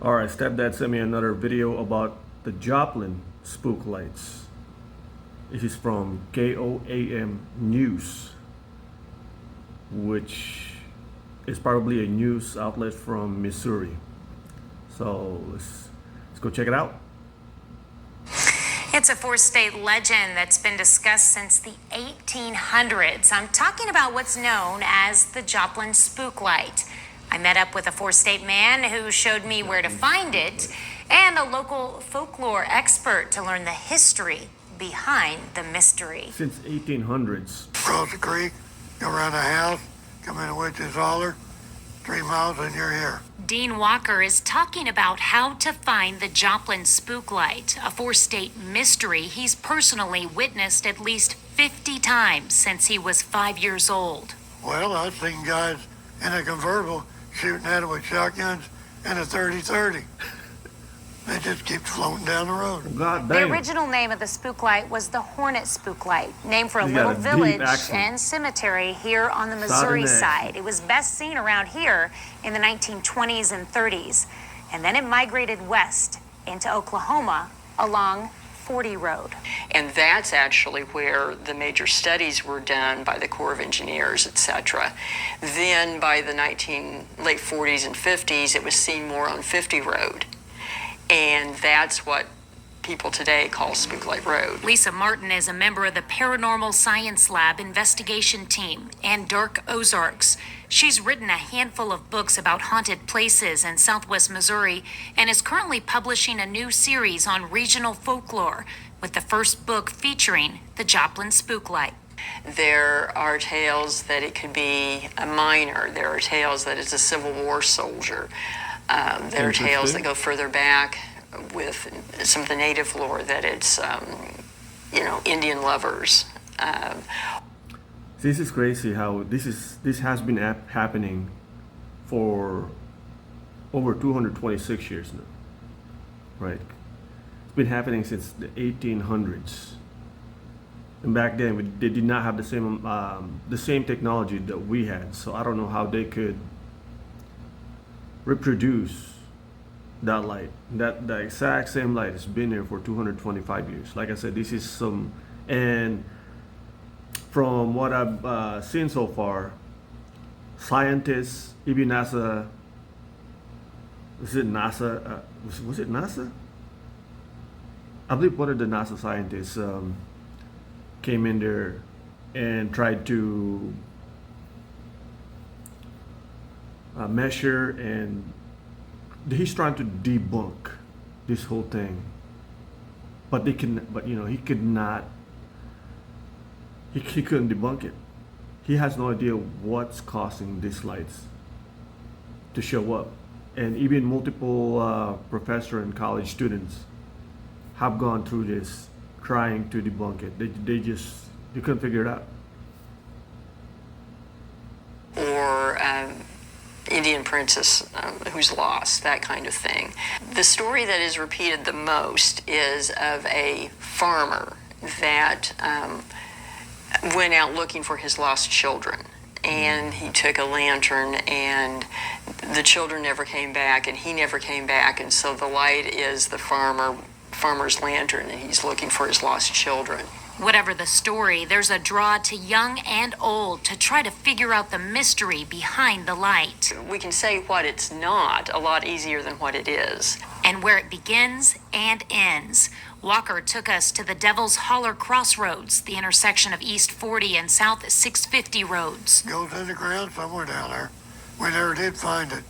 Alright, stepdad sent me another video about the Joplin spook lights. This is from KOAM News, which is probably a news outlet from Missouri. So let's go check it out. It's a four-state legend that's been discussed since the 1800s. I'm talking about what's known as the Joplin spook light. I met up with a four-state man who showed me where to find it and a local folklore expert to learn the history behind the mystery. Since 1800s. Cross the creek, go around the house, come in a witch's holler, 3 miles and you're here. Dean Walker is talking about how to find the Joplin spook light, a four-state mystery he's personally witnessed at least 50 times since he was 5 years old. Well, I've seen guys in a convertible shooting at it with shotguns and a 30-30. They just keep floating down the road. God The damn. original name of the spook light was the Hornet Spook Light, named for a You little got a deep village accent. and cemetery here on the Missouri Southern side. It was best seen around here in the 1920s and 30s, and then it migrated west into Oklahoma along 40 Road. And that's actually where the major studies were done by the Corps of Engineers, etc. Then by the late 40s and 50s, it was seen more on 50 Road. And that's what people today call Spook Light Road. Lisa Martin is a member of the Paranormal Science Lab investigation team and Dark Ozarks. She's written a handful of books about haunted places in southwest Missouri and is currently publishing a new series on regional folklore, with the first book featuring the Joplin Spook Light. There are tales that it could be a miner. There are tales that it's a Civil War soldier. There are tales that go further back with some of the native lore that it's, Indian lovers. This is crazy how this has been happening for over 226 years now, right? It's been happening since the 1800s, and back then they did not have the same technology that we had. So I don't know how they could reproduce that light. The exact same light has been there for 225 years. Like I said, this is some, and from what I've seen so far, scientists, even NASA, was it NASA? Was it NASA? I believe one of the NASA scientists came in there and tried to measure, and he's trying to debunk this whole thing, but he could not. He couldn't debunk it. He has no idea what's causing these lights to show up, and even multiple professor and college students have gone through this trying to debunk it. They couldn't figure it out. Or Indian princess who's lost, that kind of thing. The story that is repeated the most is of a farmer that went out looking for his lost children. And he took a lantern, and the children never came back, and he never came back. And so the light is the farmer's lantern, and he's looking for his lost children. Whatever the story, there's a draw to young and old to try to figure out the mystery behind the light, We can say what it's not a lot easier than what it is. and where it begins and ends. Walker took us to the Devil's Holler Crossroads, the intersection of East 40 and South 650 roads. Goes in the ground somewhere down there. We never did find it.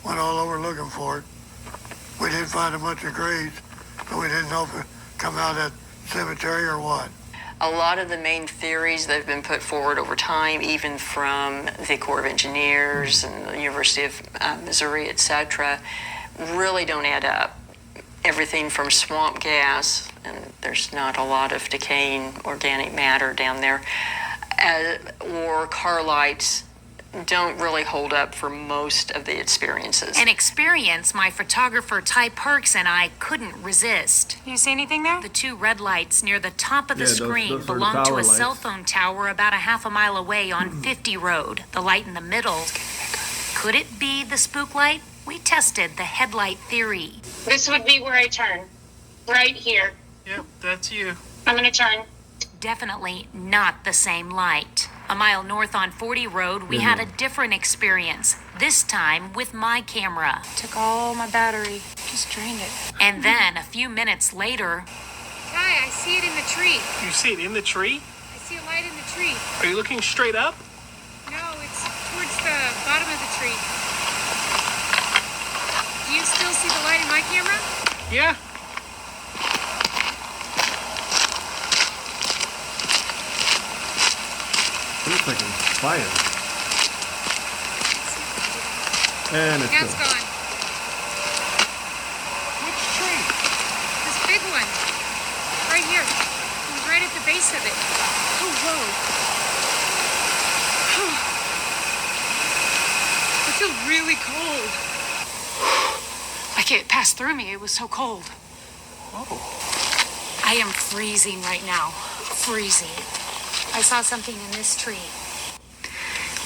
Went all over looking for it. We did find a bunch of graves, but we didn't know if it come out of that cemetery or what. A lot of the main theories that have been put forward over time, even from the Corps of Engineers and the University of Missouri, etc., really don't add up. Everything from swamp gas, and there's not a lot of decaying organic matter down there, or car lights, don't really hold up for most of the experiences. An experience my photographer Ty Perks and I couldn't resist. You see anything there? The two red lights near the top of the Yeah, screen those are the belong to tower a cell lights. phone tower about a half a mile away on 50 Road. The light in the middle, could it be the spook light? we tested the headlight theory. This would be where I turn. Right here. Yep, that's you. I'm gonna turn. Definitely not the same light. A mile north on 40 Road, we had a different experience, this time with my camera. Took all my battery. Just drained it. And then a few minutes later, Guy, I see it in the tree. You see it in the tree? I see a light in the tree. Are you looking straight up? No, it's towards the bottom of the tree. Do you still see the light in my camera? Yeah. It looks like it's fire. And it's That's gone. gone. Which tree? This big one. Right here. It was right at the base of it. Oh, whoa. I feel really cold. Like it passed through me. It was so cold. Oh. I am freezing right now. Freezing. I saw something in this tree.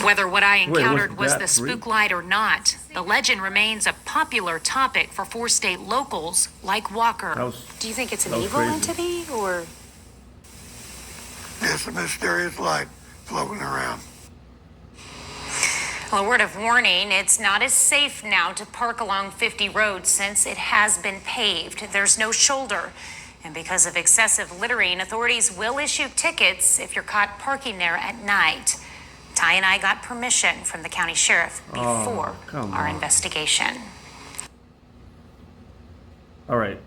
Whether what I encountered was that the tree? spook light or not, the legend remains a popular topic for four-state locals like Walker. Do you think it's an That was evil crazy. entity or? Just a mysterious light floating around. Well, a word of warning, it's not as safe now to park along 50 Road since it has been paved. There's no shoulder. And because of excessive littering, authorities will issue tickets if you're caught parking there at night. Ty and I got permission from the county sheriff before come our on. investigation. All right.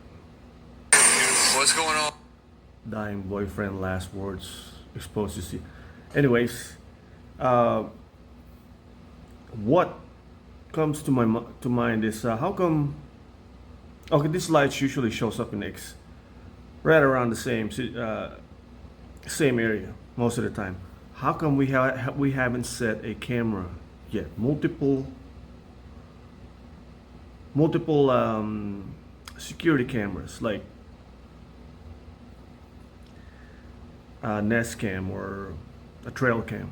What's going on? Dying boyfriend, last words, exposed to see. Anyways, what comes to to mind is how come? Okay, this light usually shows up in X, right around the same area most of the time. How come we haven't set a camera yet? Multiple security cameras like a Nest cam or a trail cam.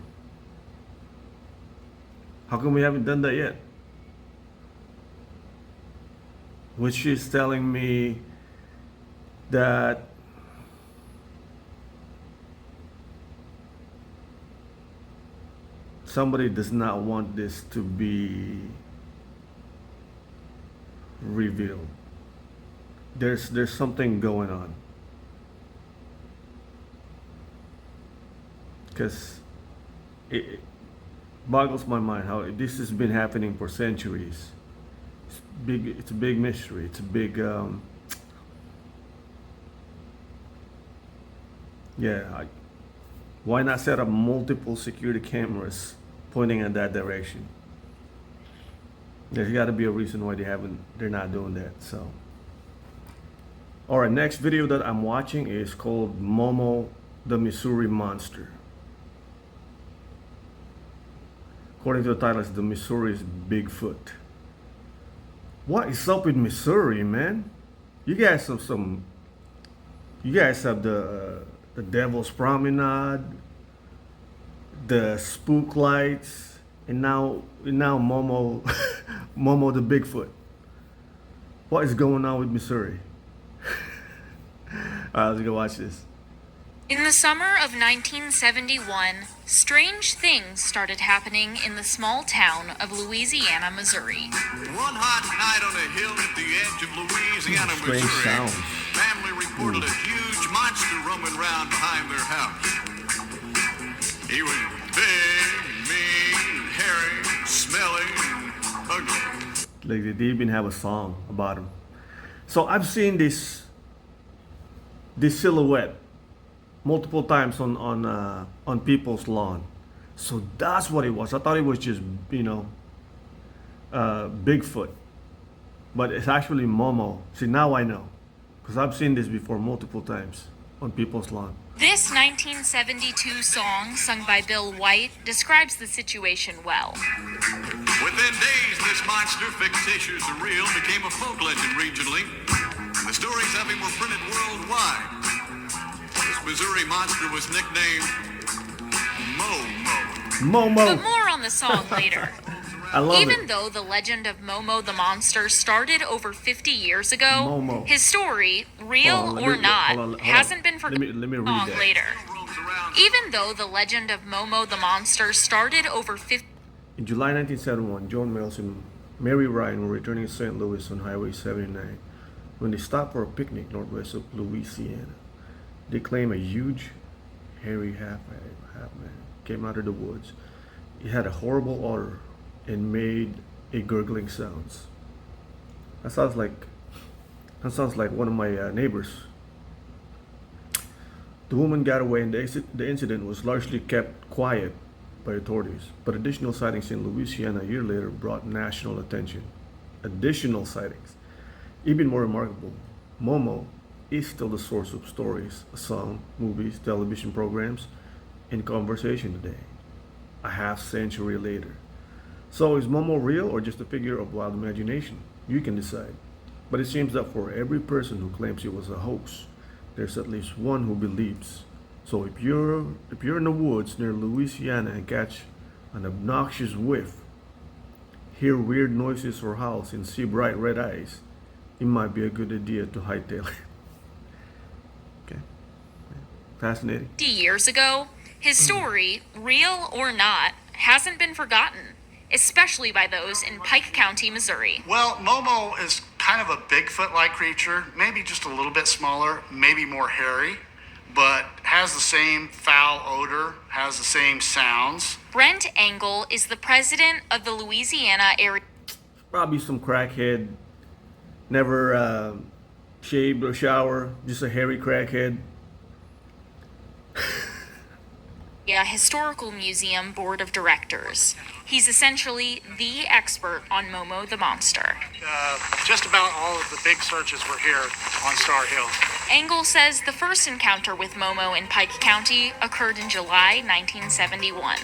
How come we haven't done that yet? Which is telling me that somebody does not want this to be revealed. There's something going on. Because it boggles my mind how this has been happening for centuries. It's a big mystery. It's a big why not set up multiple security cameras pointing in that direction? There's got to be a reason why they're not doing that. So, all right, next video that I'm watching is called Momo the Missouri Monster. According to the title, it's the Missouri's Bigfoot. What is up with Missouri, man? You guys have the Devil's Promenade, the Spook lights, and now Momo Momo the Bigfoot. What is going on with Missouri? Alright, let's go watch this. In the summer of 1971, strange things started happening in the small town of Louisiana, Missouri. One hot night on a hill at the edge of Louisiana, Strange Missouri, sounds. family reported a huge monster roaming around behind their house. He was big, mean, hairy, smelly, and ugly. Like they even have a song about him. So I've seen this silhouette multiple times on people's lawn. So that's what it was. I thought it was just Bigfoot, but it's actually Momo. See, now I know, because I've seen this before multiple times on people's lawn. This 1972 song, sung by Bill White, describes the situation well. Within days, this monster, fictitious or real, became a folk legend regionally. And the stories of him were printed worldwide. This Missouri monster was nicknamed Momo. Momo. But more on the song later. I love Even it. though the legend of Momo the monster started over 50 years ago, Momo. his story, Hold real on, or not, hold on. hasn't been Let me forgotten read long that. later. roams around. Even though the legend of Momo the monster started over 50 In July 1971, John Mills and Mary Ryan were returning to St. Louis on Highway 79 when they stopped for a picnic northwest of Louisiana. They claim a huge, hairy half-man came out of the woods. He had a horrible odor and made a gurgling sounds. That sounds like one of my neighbors. The woman got away, and the incident was largely kept quiet by authorities. But additional sightings in Louisiana a year later brought national attention. Additional sightings. Even more remarkable, Momo is still the source of stories, a song, movies, television programs, and conversation today, a half century later. So is Momo real or just a figure of wild imagination? You can decide. But it seems that for every person who claims it was a hoax, there's at least one who believes. So if you're in the woods near Louisiana and catch an obnoxious whiff, hear weird noises or howls, and see bright red eyes, it might be a good idea to hightail it. Okay. Fascinating. 50 years ago, his story, real or not, hasn't been forgotten, especially by those in Pike County, Missouri. Well, Momo is kind of a Bigfoot-like creature, maybe just a little bit smaller, maybe more hairy, but has the same foul odor, has the same sounds. Brent Engel is the president of the Louisiana area Probably some crackhead, never shaved or shower, just a hairy crackhead. Historical Museum Board of Directors. He's essentially the expert on Momo the monster. Just about all of the big searches were here on Star Hill. Engel says the first encounter with Momo in Pike County occurred in July 1971.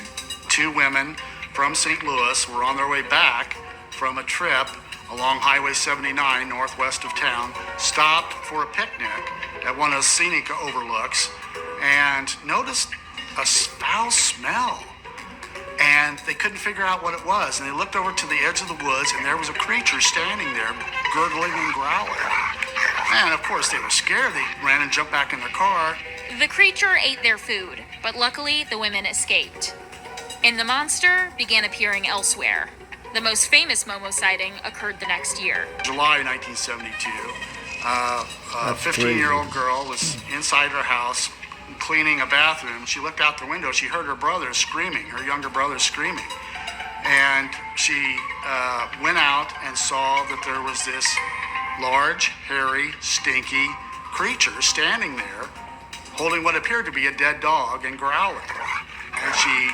Two women from St. Louis were on their way back from a trip along Highway 79 northwest of town, stopped for a picnic at one of the scenic overlooks, and noticed a foul smell. And they couldn't figure out what it was. And they looked over to the edge of the woods, and there was a creature standing there, gurgling and growling. And of course, they were scared. They ran and jumped back in their car. The creature ate their food, but luckily the women escaped. And the monster began appearing elsewhere. The most famous Momo sighting occurred the next year. July 1972, a 15-year-old girl was inside her house cleaning a bathroom. She looked out the window. She heard her brother screaming, her younger brother screaming. And she went out and saw that there was this large, hairy, stinky creature standing there, holding what appeared to be a dead dog and growling. And she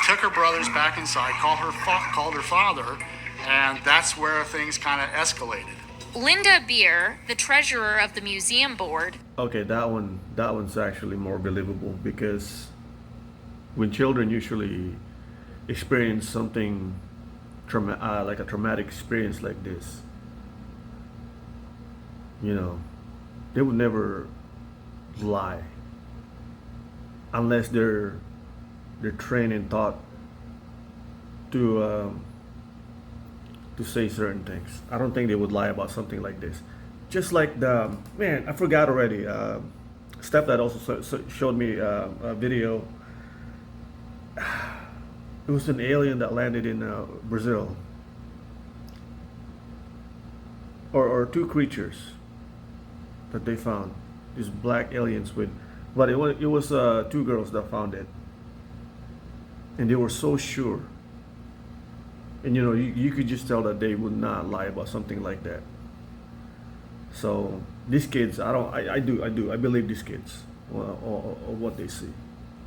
took her brothers back inside, called her father, and that's where things kind of escalated. Linda Beer, the treasurer of the museum board, Okay, that one's actually more believable because when children usually experience something like a traumatic experience like this, they would never lie unless they're trained and taught to say certain things. I don't think they would lie about something like this. Just like I forgot already. Stepdad also showed me a video. It was an alien that landed in Brazil, or two creatures that they found. These black aliens but it was two girls that found it, and they were so sure. And you could just tell that they would not lie about something like that. So these kids, I believe these kids, or what they see,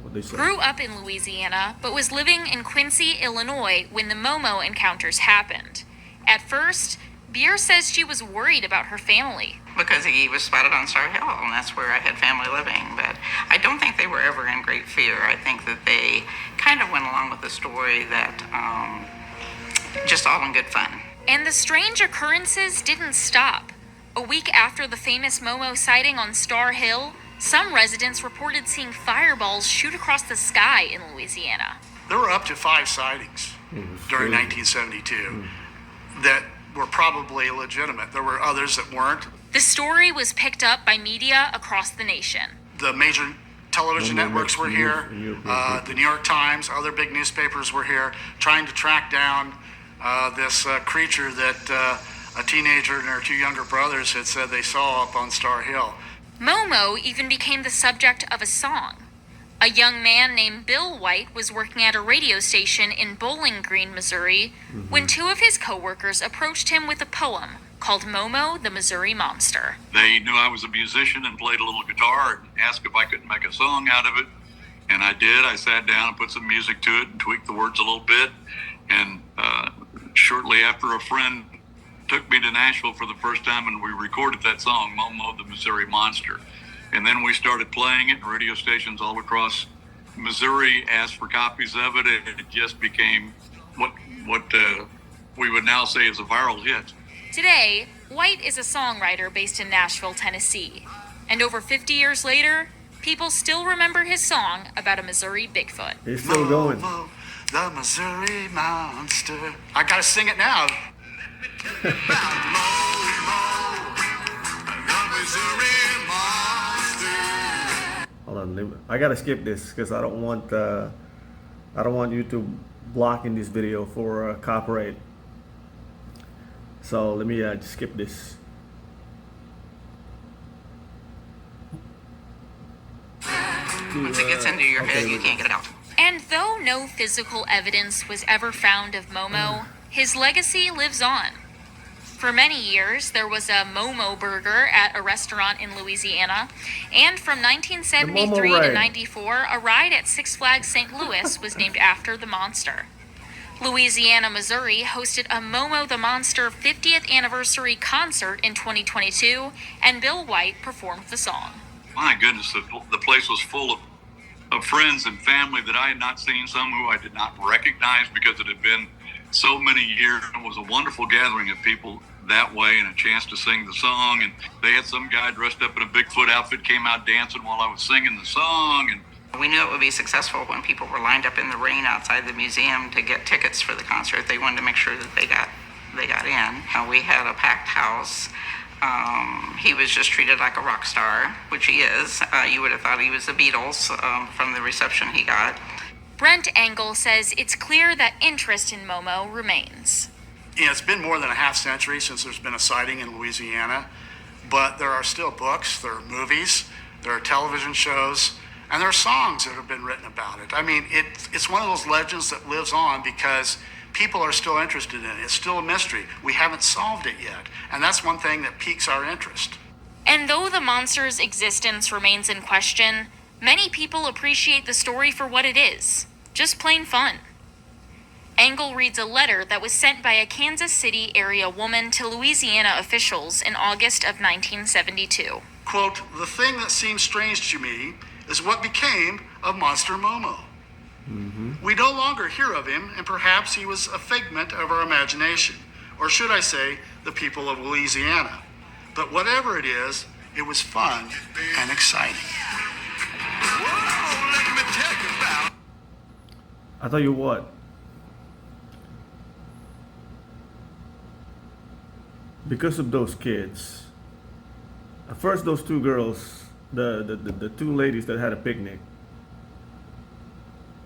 what they say. grew up in Louisiana but was living in Quincy, Illinois when the Momo encounters happened. At first, Beer says she was worried about her family. Because he was spotted on Star Hill, and that's where I had family living. But I don't think they were ever in great fear. I think that they kind of went along with the story that just all in good fun. And the strange occurrences didn't stop. A week after the famous Momo sighting on Star Hill, some residents reported seeing fireballs shoot across the sky in Louisiana. There were up to 5 sightings during crazy. 1972 that were probably legitimate. There were others that weren't. The story was picked up by media across the nation. The major television One more networks were news here. in European The New York Times, other big newspapers were here trying to track down this creature that a teenager and her two younger brothers had said they saw up on Star Hill. Momo even became the subject of a song. A young man named Bill White was working at a radio station in Bowling Green, Missouri, when two of his coworkers approached him with a poem called Momo the Missouri Monster. They knew I was a musician and played a little guitar and asked if I couldn't make a song out of it. And I did. I sat down and put some music to it and tweaked the words a little bit. And shortly after, a friend took me to Nashville for the first time and we recorded that song, Momo the Missouri Monster. And then we started playing it, and radio stations all across Missouri asked for copies of it, and it just became what we would now say is a viral hit. Today, White is a songwriter based in Nashville, Tennessee. And over 50 years later, people still remember his song about a Missouri Bigfoot. It's still going. Momo, the Missouri Monster. I gotta sing it now. Hold on, I gotta skip this because I don't want YouTube blocking this video for copyright. So let me just skip this. Once it gets into your head, you can't get it out. And though no physical evidence was ever found of Momo, his legacy lives on. For many years, there was a Momo burger at a restaurant in Louisiana, and from 1973 ride. to 94, a ride at Six Flags St. Louis was named after the monster. Louisiana, Missouri hosted a Momo the Monster 50th anniversary concert in 2022, and Bill White performed the song. My goodness, the place was full of friends and family that I had not seen, some who I did not recognize because it had been so many years. It was a wonderful gathering of people that way and a chance to sing the song. And they had some guy dressed up in a Bigfoot outfit came out dancing while I was singing the song. And We knew it would be successful when people were lined up in the rain outside the museum to get tickets for the concert. They wanted to make sure that they got in. We had a packed house. He was just treated like a rock star, which he is. You would have thought he was the Beatles from the reception he got. Brent Engel says it's clear that interest in Momo remains. It's been more than a half century since there's been a sighting in Louisiana, but there are still books, there are movies, there are television shows, and there are songs that have been written about it. I mean, it's one of those legends that lives on because people are still interested in it. It's still a mystery. We haven't solved it yet, and that's one thing that piques our interest. And though the monster's existence remains in question, many people appreciate the story for what it is, just plain fun. Engel reads a letter that was sent by a Kansas City area woman to Louisiana officials in August of 1972. Quote, "The thing that seems strange to me is what became of Monster Momo. We no longer hear of him, and perhaps he was a figment of our imagination, or should I say, the people of Louisiana. But whatever it is, it was fun and exciting." I tell you what. Because of those kids, at first those two girls, the two ladies that had a picnic,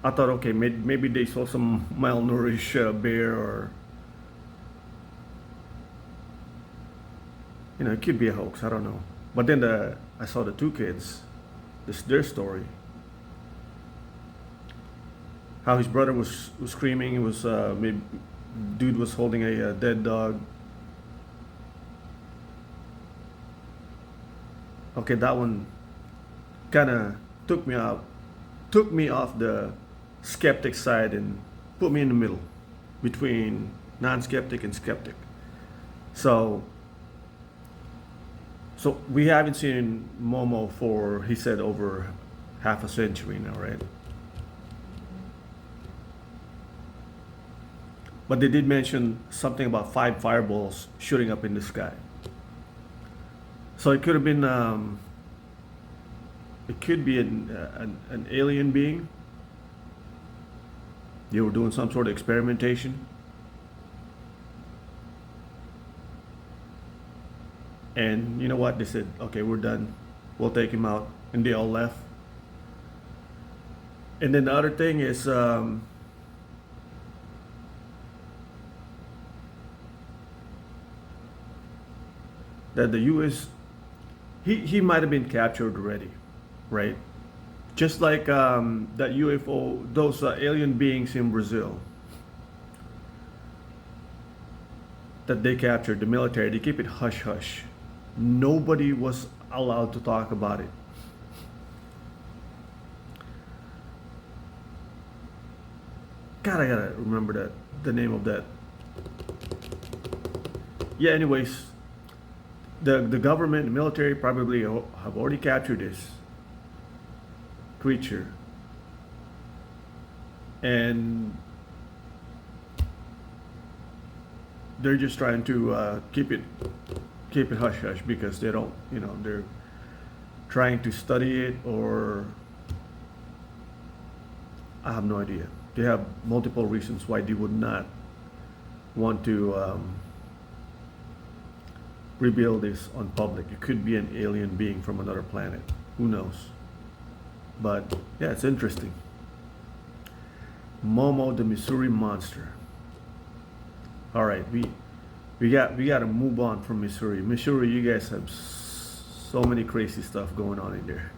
I thought, okay, maybe they saw some malnourished bear, or it could be a hoax. I don't know. But then I saw the two kids, their story, how his brother was screaming. It was maybe dude was holding a dead dog. Okay, that one kind of took me off the skeptic side and put me in the middle between non-skeptic and skeptic. So we haven't seen Momo for, he said, over half a century now, right? But they did mention something about 5 fireballs shooting up in the sky. So it could have been, it could be an alien being. They were doing some sort of experimentation. And you know what? They said, okay, we're done. We'll take him out. And they all left. And then the other thing is, that the U.S., he might have been captured already, right? Just like that UFO, those alien beings in Brazil that they captured, the military, they keep it hush hush. Nobody was allowed to talk about it. God, I gotta remember that, the name of that. Yeah, anyways, the government, the military probably have already captured this creature. And they're just trying to keep it hush hush because they don't, they're trying to study it, or I have no idea. They have multiple reasons why they would not want to reveal this on public. It could be an alien being from another planet. Who knows? But yeah, it's interesting. Momo the Missouri Monster. All right, we got to move on from Missouri. Missouri, you guys have so many crazy stuff going on in there.